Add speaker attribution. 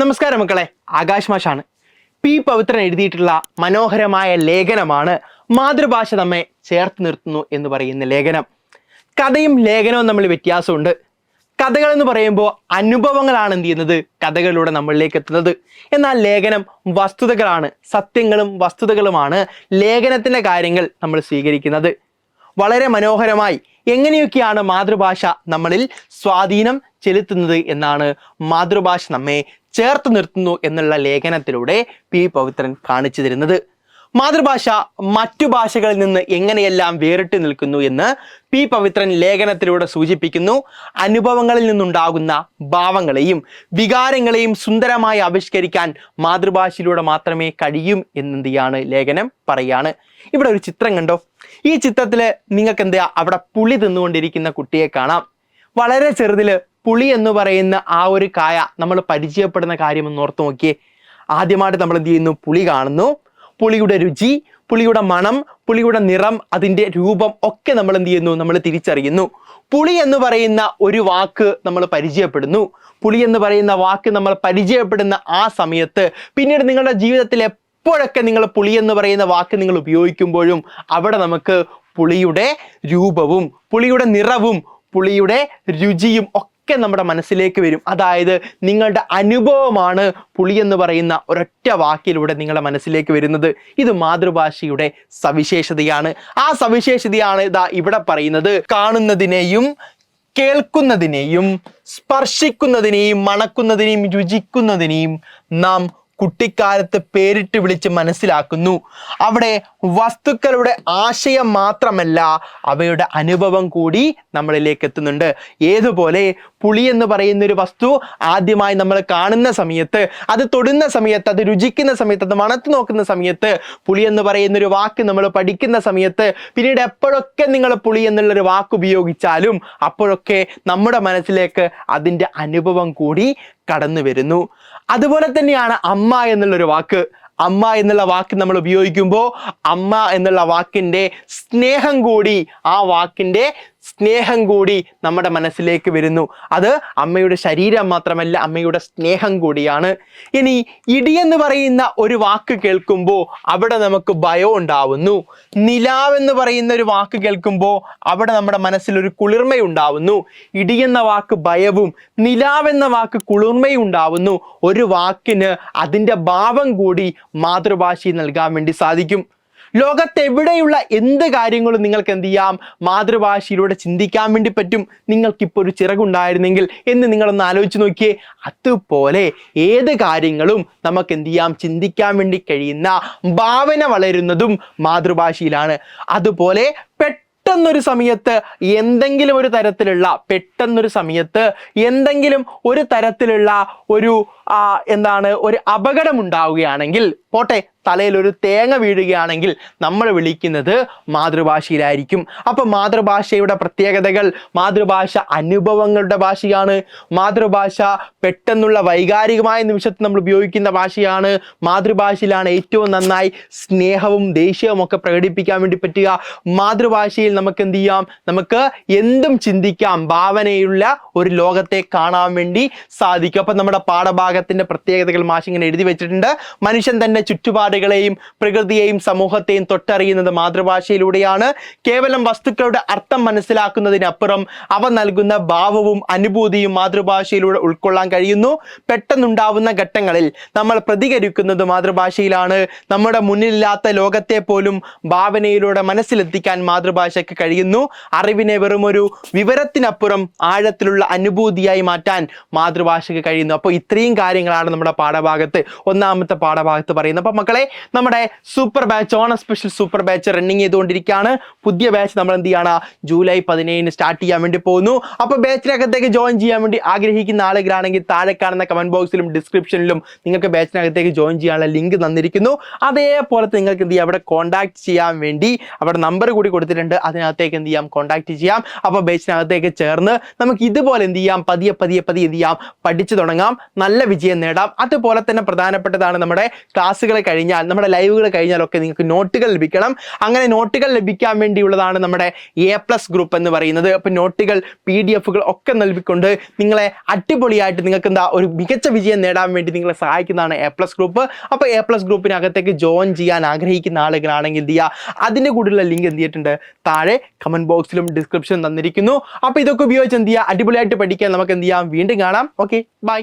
Speaker 1: നമസ്കാരം മക്കളെ, ആകാശ് മാഷാണ്. പി പവിത്രൻ എഴുതിയിട്ടുള്ള മനോഹരമായ ലേഖനമാണ് മാതൃഭാഷ നമ്മെ ചേർത്ത് നിർത്തുന്നു എന്ന് പറയുന്ന ലേഖനം. കഥയും ലേഖനവും തമ്മിൽ വ്യത്യാസമുണ്ട്. കഥകൾ എന്ന് പറയുമ്പോൾ അനുഭവങ്ങളാണ് എന്ത് ചെയ്യുന്നത്, കഥകളിലൂടെ നമ്മളിലേക്ക് എത്തുന്നത്. എന്നാൽ ലേഖനം വസ്തുതകളാണ്, സത്യങ്ങളും വസ്തുതകളുമാണ് ലേഖനത്തിൻ്റെ കാര്യങ്ങൾ നമ്മൾ സ്വീകരിക്കുന്നത്. വളരെ മനോഹരമായി എങ്ങനെയൊക്കെയാണ് മാതൃഭാഷ നമ്മളിൽ സ്വാധീനം ചെലുത്തുന്നത് എന്നാണ് മാതൃഭാഷ നമ്മെ ചേർത്ത് നിർത്തുന്നു എന്നുള്ള ലേഖനത്തിലൂടെ പി പവിത്രൻ കാണിച്ചു തരുന്നത്. മാതൃഭാഷ മറ്റു ഭാഷകളിൽ നിന്ന് എങ്ങനെയെല്ലാം വേറിട്ട് നിൽക്കുന്നു എന്ന് പി പവിത്രൻ ലേഖനത്തിലൂടെ സൂചിപ്പിക്കുന്നു. അനുഭവങ്ങളിൽ നിന്നുണ്ടാകുന്ന ഭാവങ്ങളെയും വികാരങ്ങളെയും സുന്ദരമായി ആവിഷ്കരിക്കാൻ മാതൃഭാഷയിലൂടെ മാത്രമേ കഴിയും എന്നെന്തിയാണ് ലേഖനം പറയാണ്. ഇവിടെ ഒരു ചിത്രം കണ്ടോ? ഈ ചിത്രത്തിൽ നിങ്ങൾക്ക് എന്താ അവിടെ പുളി തിന്നുകൊണ്ടിരിക്കുന്ന കുട്ടിയെ കാണാം. വളരെ ചെറുതില് പുളി എന്ന് പറയുന്ന ആ ഒരു കായ നമ്മൾ പരിചയപ്പെടുന്ന കാര്യം ഒന്ന് ഓർത്ത് നോക്കിയേ. ആദ്യമായിട്ട് നമ്മൾ എന്ത് ചെയ്യുന്നു? പുളി കാണുന്നു. പുളിയുടെ രുചി, പുളിയുടെ മണം, പുളിയുടെ നിറം, അതിൻ്റെ രൂപം ഒക്കെ നമ്മൾ എന്ത് ചെയ്യുന്നു? നമ്മൾ തിരിച്ചറിയുന്നു. പുളി എന്ന് പറയുന്ന ഒരു വാക്ക് നമ്മൾ പരിചയപ്പെടുന്നു. പുളി എന്ന് പറയുന്ന വാക്ക് നമ്മൾ പരിചയപ്പെടുന്ന ആ സമയത്ത് പിന്നീട് നിങ്ങളുടെ ജീവിതത്തിൽ എപ്പോഴൊക്കെ നിങ്ങൾ പുളി എന്ന് പറയുന്ന വാക്ക് നിങ്ങൾ ഉപയോഗിക്കുമ്പോഴും അവിടെ നമുക്ക് പുളിയുടെ രൂപവും പുളിയുടെ നിറവും പുളിയുടെ രുചിയും ഒക്കെ നമ്മുടെ മനസ്സിലേക്ക് വരും. അതായത് നിങ്ങളുടെ അനുഭവമാണ് പുളി എന്ന് പറയുന്ന ഒരൊറ്റ വാക്കിലൂടെ നിങ്ങളുടെ മനസ്സിലേക്ക് വരുന്നത്. ഇത് മാതൃഭാഷയുടെ സവിശേഷതയാണ്. ആ സവിശേഷതയാണ് ഇതാ ഇവിടെ പറയുന്നത്. കാണുന്നതിനെയും കേൾക്കുന്നതിനെയും സ്പർശിക്കുന്നതിനെയും മണക്കുന്നതിനെയും രുചിക്കുന്നതിനെയും നാം കുട്ടിക്കാലത്ത് പേരിട്ട് വിളിച്ച് മനസ്സിലാക്കുന്നു. അവിടെ വസ്തുക്കളുടെ ആശയം മാത്രമല്ല, അവയുടെ അനുഭവം കൂടി നമ്മളിലേക്ക് എത്തുന്നുണ്ട്. ഏതുപോലെ പുളി എന്ന് പറയുന്ന ഒരു വസ്തു ആദ്യമായി നമ്മൾ കാണുന്ന സമയത്ത്, അത് തൊടുന്ന സമയത്ത്, അത് രുചിക്കുന്ന സമയത്ത്, അത് മണത്ത് നോക്കുന്ന സമയത്ത്, പുളി എന്ന് പറയുന്ന ഒരു വാക്ക് നമ്മൾ പഠിക്കുന്ന സമയത്ത്, പിന്നീട് എപ്പോഴൊക്കെ നിങ്ങൾ പുളി എന്നുള്ളൊരു വാക്ക് ഉപയോഗിച്ചാലും അപ്പോഴൊക്കെ നമ്മുടെ മനസ്സിലേക്ക് അതിൻ്റെ അനുഭവം കൂടി കടന്നു വരുന്നു. അതുപോലെ തന്നെയാണ് അമ്മ എന്നുള്ളൊരു വാക്ക്. അമ്മ എന്നുള്ള വാക്ക് നമ്മൾ ഉപയോഗിക്കുമ്പോൾ അമ്മ എന്നുള്ള വാക്കിൻ്റെ സ്നേഹം കൂടി, ആ വാക്കിൻ്റെ സ്നേഹം കൂടി നമ്മുടെ മനസ്സിലേക്ക് വരുന്നു. അത് അമ്മയുടെ ശരീരം മാത്രമല്ല, അമ്മയുടെ സ്നേഹം കൂടിയാണ്. ഇനി ഇടി എന്ന് പറയുന്ന ഒരു വാക്ക് കേൾക്കുമ്പോൾ അവിടെ നമുക്ക് ഭയം ഉണ്ടാവുന്നു. നിലാവെന്ന് പറയുന്ന ഒരു വാക്ക് കേൾക്കുമ്പോൾ അവിടെ നമ്മുടെ മനസ്സിലൊരു കുളിർമയുണ്ടാവുന്നു. ഇടി എന്ന വാക്ക് ഭയവും നിലാവെന്ന വാക്ക് കുളിർമയും ഉണ്ടാവുന്നു. ഒരു വാക്കിന് അതിൻ്റെ ഭാവം കൂടി മാതൃഭാഷയിൽ നൽകാൻ വേണ്ടി സാധിക്കും. ലോകത്തെവിടെയുള്ള എന്ത് കാര്യങ്ങളും നിങ്ങൾക്ക് എന്ത് ചെയ്യാം? മാതൃഭാഷയിലൂടെ ചിന്തിക്കാൻ വേണ്ടി പറ്റും. നിങ്ങൾക്കിപ്പോൾ ഒരു ചിറകുണ്ടായിരുന്നെങ്കിൽ എന്ന് നിങ്ങളൊന്ന് ആലോചിച്ച് നോക്കിയേ. അതുപോലെ ഏത് കാര്യങ്ങളും നമുക്ക് എന്ത് ചെയ്യാം? ചിന്തിക്കാൻ വേണ്ടി കഴിയുന്ന ഭാവന വളരുന്നതും മാതൃഭാഷയിലാണ്. അതുപോലെ പെട്ടെന്നൊരു സമയത്ത് എന്തെങ്കിലും ഒരു തരത്തിലുള്ള ഒരു അപകടം ഉണ്ടാവുകയാണെങ്കിൽ, പോട്ടെ തലയിൽ ഒരു തേങ്ങ വീഴുകയാണെങ്കിൽ നമ്മൾ വിളിക്കുന്നത് മാതൃഭാഷയിലായിരിക്കും. അപ്പൊ മാതൃഭാഷയുടെ പ്രത്യേകതകൾ: മാതൃഭാഷ അനുഭവങ്ങളുടെ ഭാഷയാണ്. മാതൃഭാഷ പെട്ടെന്നുള്ള വൈകാരികമായ നിമിഷത്തിൽ നമ്മൾ ഉപയോഗിക്കുന്ന ഭാഷയാണ്. മാതൃഭാഷയിലാണ് ഏറ്റവും നന്നായി സ്നേഹവും ദേഷ്യവും ഒക്കെ പ്രകടിപ്പിക്കാൻ വേണ്ടി പറ്റുക. മാതൃഭാഷയിൽ നമുക്ക് എന്ത് ചെയ്യാം? നമുക്ക് എന്തും ചിന്തിക്കാം. ഭാവനയുള്ള ഒരു ലോകത്തെ കാണാൻ വേണ്ടി സാധിക്കും. അപ്പൊ നമ്മുടെ പാഠഭാഗത്തിന്റെ പ്രത്യേകതകൾ മാഷ് ഇങ്ങനെ എഴുതി വെച്ചിട്ടുണ്ട്. മനുഷ്യൻ തന്റെ ചുറ്റുപാടുകളെയും പ്രകൃതിയെയും സമൂഹത്തെയും തൊട്ടറിയുന്നത് മാതൃഭാഷയിലൂടെയാണ്. കേവലം വസ്തുക്കളുടെ അർത്ഥം മനസ്സിലാക്കുന്നതിനപ്പുറം അവ നൽകുന്ന ഭാവവും അനുഭൂതിയും മാതൃഭാഷയിലൂടെ ഉൾക്കൊള്ളാൻ കഴിയുന്നു. പെട്ടെന്നുണ്ടാവുന്ന ഘട്ടങ്ങളിൽ നമ്മൾ പ്രതികരിക്കുന്നത് മാതൃഭാഷയിലാണ്. നമ്മുടെ മുന്നിലില്ലാത്ത ലോകത്തെ പോലും ഭാവനയിലൂടെ മനസ്സിലെത്തിക്കാൻ മാതൃഭാഷയ്ക്ക് കഴിയുന്നു. അറിവിനെ വെറുമൊരു വിവരത്തിനപ്പുറം ആഴത്തിലുള്ള അനുഭൂതിയായി മാറ്റാൻ മാതൃഭാഷയ്ക്ക് കഴിയുന്നു. അപ്പോൾ ഇത്രയും കാര്യങ്ങളാണ് നമ്മുടെ പാഠഭാഗത്ത്, ഒന്നാമത്തെ പാഠഭാഗത്ത് പറയുന്നത്. അപ്പൊ മക്കളെ, നമ്മുടെ സൂപ്പർ ബാച്ച്, ഓണ സ്പെഷ്യൽ സൂപ്പർ ബാച്ച് റണ്ണിങ് ചെയ്തുകൊണ്ടിരിക്കുകയാണ്. പുതിയ ബാച്ച് നമ്മൾ എന്ത് ചെയ്യാണ്? ജൂലൈ 17 സ്റ്റാർട്ട് ചെയ്യാൻ വേണ്ടി പോകുന്നു. അപ്പൊ ബാച്ചിനകത്തേക്ക് ജോയിൻ ചെയ്യാൻ വേണ്ടി ആഗ്രഹിക്കുന്ന ആളുകളാണെങ്കിൽ താഴെ കാണുന്ന കമന്റ് ബോക്സിലും ഡിസ്ക്രിപ്ഷനിലും നിങ്ങൾക്ക് ബാച്ചിനകത്തേക്ക് ജോയിൻ ചെയ്യാനുള്ള ലിങ്ക് തന്നിരിക്കുന്നു. അതേപോലെ നിങ്ങൾക്ക് എന്ത് ചെയ്യാം? അവിടെ കോൺടാക്ട് ചെയ്യാൻ വേണ്ടി അവിടെ നമ്പർ കൂടി കൊടുത്തിട്ടുണ്ട്. അതിനകത്തേക്ക് എന്ത് ചെയ്യാം? കോൺടാക്ട് ചെയ്യാം. അപ്പോൾ ബാച്ചിനകത്തേക്ക് ചേർന്ന് നമുക്ക് ഇതുപോലെ എന്ത് ചെയ്യാം? പതിയെ എന്ത് ചെയ്യാം? പഠിച്ചു തുടങ്ങാം. നല്ല വിജയം നേടാം. അതുപോലെ തന്നെ പ്രധാനപ്പെട്ടതാണ് നമ്മുടെ ക്ലാസ്സുകൾ കഴിഞ്ഞാൽ, നമ്മുടെ ലൈവുകൾ കഴിഞ്ഞാലൊക്കെ നിങ്ങൾക്ക് നോട്ടുകൾ ലഭിക്കണം. അങ്ങനെ നോട്ടുകൾ ലഭിക്കാൻ വേണ്ടിയുള്ളതാണ് നമ്മുടെ A+ ഗ്രൂപ്പ് എന്ന് പറയുന്നത്. അപ്പം നോട്ടുകൾ PDF-കൾ ഒക്കെ നൽകിക്കൊണ്ട് നിങ്ങളെ അടിപൊളിയായിട്ട് നിങ്ങൾക്ക് ഒരു മികച്ച വിജയം നേടാൻ വേണ്ടി നിങ്ങളെ സഹായിക്കുന്നതാണ് A+ ഗ്രൂപ്പ്. അപ്പോൾ A+ ഗ്രൂപ്പിനകത്തേക്ക് ജോയിൻ ചെയ്യാൻ ആഗ്രഹിക്കുന്ന ആളുകളാണെങ്കിൽ എന്ത് ചെയ്യുക, അതിൻ്റെ കൂടെയുള്ള ലിങ്ക് എന്ത് ചെയ്തിട്ടുണ്ട്, താഴെ കമൻറ്റ് ബോക്സിലും ഡിസ്ക്രിപ്ഷനും തന്നിരിക്കുന്നു. അപ്പോൾ ഇതൊക്കെ ഉപയോഗിച്ച് എന്ത് ചെയ്യുക, അടിപൊളിയായിട്ട് പഠിക്കാൻ നമുക്ക് എന്ത് ചെയ്യാം, വീണ്ടും കാണാം. Okay, by.